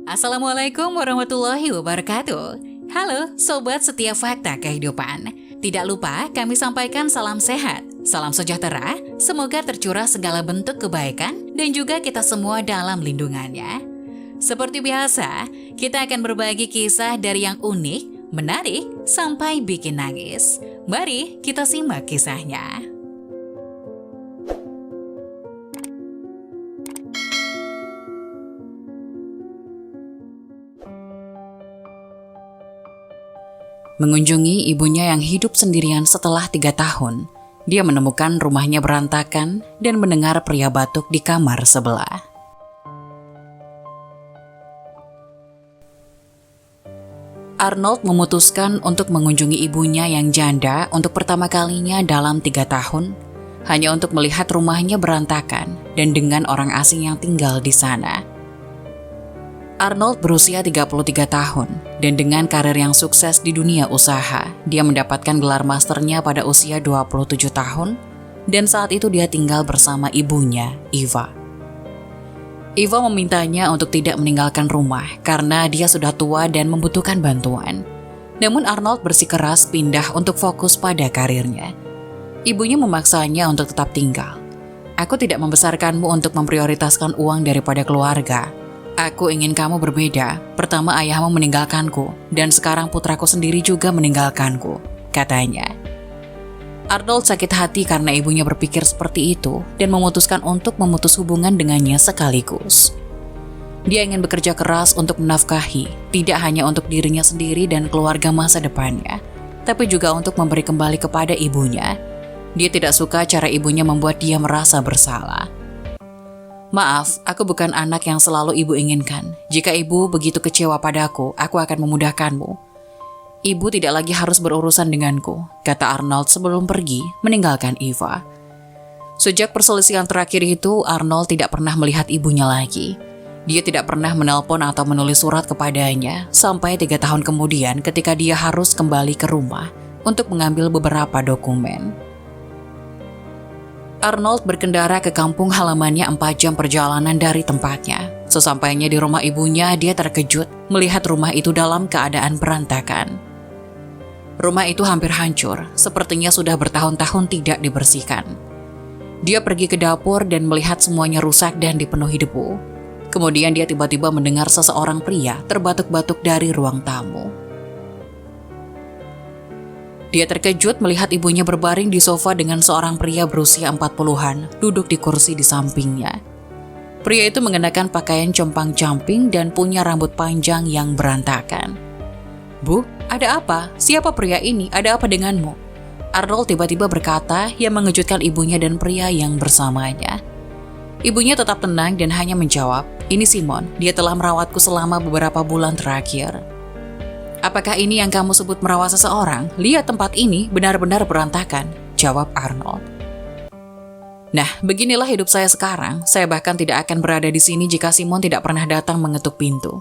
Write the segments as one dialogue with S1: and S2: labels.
S1: Assalamualaikum warahmatullahi wabarakatuh. Halo Sobat Setia Fakta Kehidupan. Tidak lupa kami sampaikan salam sehat, salam sejahtera, semoga tercurah segala bentuk kebaikan dan juga kita semua dalam lindungannya. Seperti biasa, kita akan berbagi kisah dari yang unik, menarik, sampai bikin nangis. Mari kita simak kisahnya. Mengunjungi ibunya yang hidup sendirian setelah 3 tahun, dia menemukan rumahnya berantakan dan mendengar pria batuk di kamar sebelah. Arnold memutuskan untuk mengunjungi ibunya yang janda untuk pertama kalinya dalam 3 tahun, hanya untuk melihat rumahnya berantakan dan dengan orang asing yang tinggal di sana. Arnold berusia 33 tahun, dan dengan karir yang sukses di dunia usaha, dia mendapatkan gelar masternya pada usia 27 tahun, dan saat itu dia tinggal bersama ibunya, Eva. Eva memintanya untuk tidak meninggalkan rumah karena dia sudah tua dan membutuhkan bantuan. Namun Arnold bersikeras pindah untuk fokus pada karirnya. Ibunya memaksanya untuk tetap tinggal. "Aku tidak membesarkanmu untuk memprioritaskan uang daripada keluarga. Aku ingin kamu berbeda. Pertama ayahmu meninggalkanku, dan sekarang putraku sendiri juga meninggalkanku," katanya. Arnold sakit hati karena ibunya berpikir seperti itu dan memutuskan untuk memutus hubungan dengannya sekaligus. Dia ingin bekerja keras untuk menafkahi, tidak hanya untuk dirinya sendiri dan keluarga masa depannya, tapi juga untuk memberi kembali kepada ibunya. Dia tidak suka cara ibunya membuat dia merasa bersalah. "Maaf, aku bukan anak yang selalu ibu inginkan. Jika ibu begitu kecewa padaku, aku akan memudahkanmu. Ibu tidak lagi harus berurusan denganku," kata Arnold sebelum pergi meninggalkan Eva. Sejak perselisihan terakhir itu, Arnold tidak pernah melihat ibunya lagi. Dia tidak pernah menelpon atau menulis surat kepadanya, sampai 3 tahun kemudian ketika dia harus kembali ke rumah untuk mengambil beberapa dokumen. Arnold berkendara ke kampung halamannya 4 jam perjalanan dari tempatnya. Sesampainya di rumah ibunya, dia terkejut melihat rumah itu dalam keadaan berantakan. Rumah itu hampir hancur, sepertinya sudah bertahun-tahun tidak dibersihkan. Dia pergi ke dapur dan melihat semuanya rusak dan dipenuhi debu. Kemudian dia tiba-tiba mendengar seseorang pria terbatuk-batuk dari ruang tamu. Dia terkejut melihat ibunya berbaring di sofa dengan seorang pria berusia 40-an duduk di kursi di sampingnya. Pria itu mengenakan pakaian compang-camping dan punya rambut panjang yang berantakan. "Bu, ada apa? Siapa pria ini? Ada apa denganmu?" Arnold tiba-tiba berkata yang mengejutkan ibunya dan pria yang bersamanya. Ibunya tetap tenang dan hanya menjawab, "Ini Simon, dia telah merawatku selama beberapa bulan terakhir." "Apakah ini yang kamu sebut merawat seseorang? Lihat tempat ini benar-benar berantakan," jawab Arnold. "Nah, beginilah hidup saya sekarang. Saya bahkan tidak akan berada di sini jika Simon tidak pernah datang mengetuk pintu.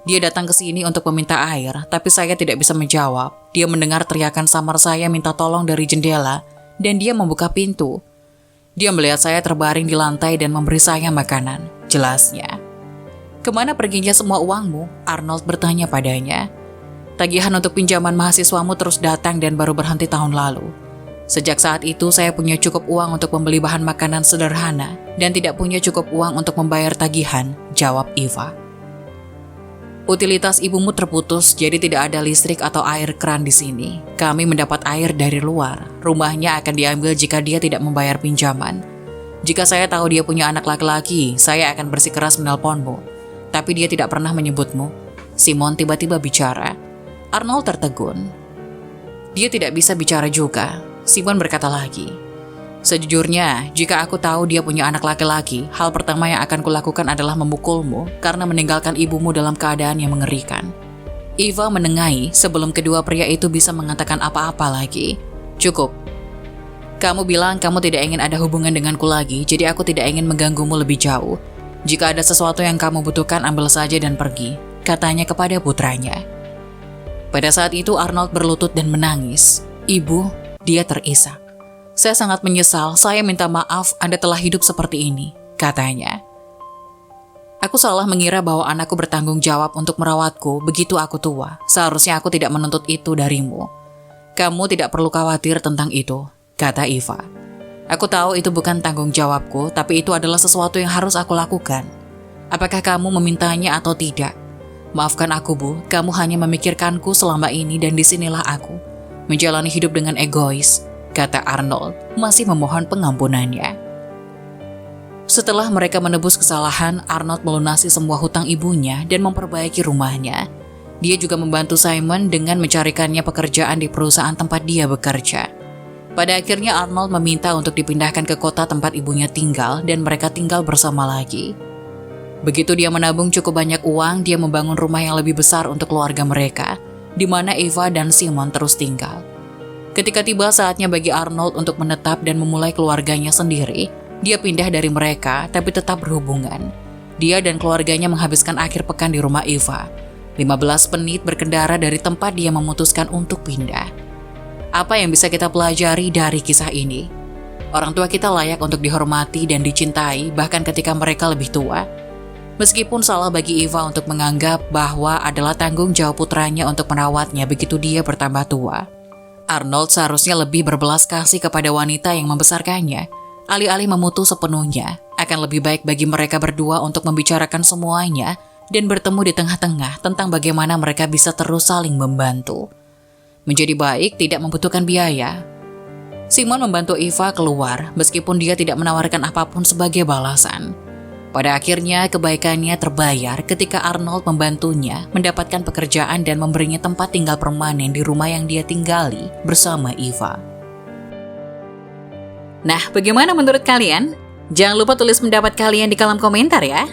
S1: Dia datang ke sini untuk meminta air, tapi saya tidak bisa menjawab. Dia mendengar teriakan samar saya minta tolong dari jendela, dan dia membuka pintu. Dia melihat saya terbaring di lantai dan memberi saya makanan," jelasnya. "Kemana perginya semua uangmu?" Arnold bertanya padanya. "Tagihan untuk pinjaman mahasiswamu terus datang dan baru berhenti tahun lalu. Sejak saat itu saya punya cukup uang untuk membeli bahan makanan sederhana dan tidak punya cukup uang untuk membayar tagihan," jawab Eva. "Utilitas ibumu terputus, jadi tidak ada listrik atau air keran di sini. Kami mendapat air dari luar. Rumahnya akan diambil jika dia tidak membayar pinjaman. Jika saya tahu dia punya anak laki-laki, saya akan bersikeras menelponmu. Tapi dia tidak pernah menyebutmu." Simon tiba-tiba bicara. Arnold tertegun. Dia tidak bisa bicara juga. Simon berkata lagi, "Sejujurnya, jika aku tahu dia punya anak laki-laki, hal pertama yang akan kulakukan adalah memukulmu karena meninggalkan ibumu dalam keadaan yang mengerikan." Eva menengahi sebelum kedua pria itu bisa mengatakan apa-apa lagi. "Cukup. Kamu bilang kamu tidak ingin ada hubungan denganku lagi, jadi aku tidak ingin mengganggumu lebih jauh. Jika ada sesuatu yang kamu butuhkan, ambil saja dan pergi," katanya kepada putranya. Pada saat itu Arnold berlutut dan menangis. "Ibu," dia terisak. "Saya sangat menyesal, saya minta maaf Anda telah hidup seperti ini," katanya. Aku salah mengira bahwa anakku bertanggung jawab untuk merawatku begitu aku tua. Seharusnya aku tidak menuntut itu darimu. Kamu tidak perlu khawatir tentang itu, kata Eva. Aku tahu itu bukan tanggung jawabku, tapi itu adalah sesuatu yang harus aku lakukan. Apakah kamu memintanya atau tidak? Maafkan aku, Bu, kamu hanya memikirkanku selama ini dan disinilah aku. Menjalani hidup dengan egois, kata Arnold, masih memohon pengampunannya. Setelah mereka menebus kesalahan, Arnold melunasi semua hutang ibunya dan memperbaiki rumahnya. Dia juga membantu Simon dengan mencarikannya pekerjaan di perusahaan tempat dia bekerja. Pada akhirnya Arnold meminta untuk dipindahkan ke kota tempat ibunya tinggal dan mereka tinggal bersama lagi. Begitu dia menabung cukup banyak uang, dia membangun rumah yang lebih besar untuk keluarga mereka, di mana Eva dan Simon terus tinggal. Ketika tiba saatnya bagi Arnold untuk menetap dan memulai keluarganya sendiri, dia pindah dari mereka tapi tetap berhubungan. Dia dan keluarganya menghabiskan akhir pekan di rumah Eva. 15 menit berkendara dari tempat dia memutuskan untuk pindah. Apa yang bisa kita pelajari dari kisah ini? Orang tua kita layak untuk dihormati dan dicintai bahkan ketika mereka lebih tua. Meskipun salah bagi Eva untuk menganggap bahwa adalah tanggung jawab putranya untuk merawatnya begitu dia bertambah tua. Arnold seharusnya lebih berbelas kasih kepada wanita yang membesarkannya. Alih-alih memutus sepenuhnya, akan lebih baik bagi mereka berdua untuk membicarakan semuanya dan bertemu di tengah-tengah tentang bagaimana mereka bisa terus saling membantu. Menjadi baik tidak membutuhkan biaya. Simon membantu Eva keluar meskipun dia tidak menawarkan apapun sebagai balasan. Pada akhirnya kebaikannya terbayar ketika Arnold membantunya mendapatkan pekerjaan dan memberinya tempat tinggal permanen di rumah yang dia tinggali bersama Eva. Nah, bagaimana menurut kalian? Jangan lupa tulis pendapat kalian di kolom komentar ya.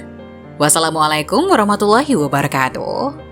S1: Wassalamualaikum warahmatullahi wabarakatuh.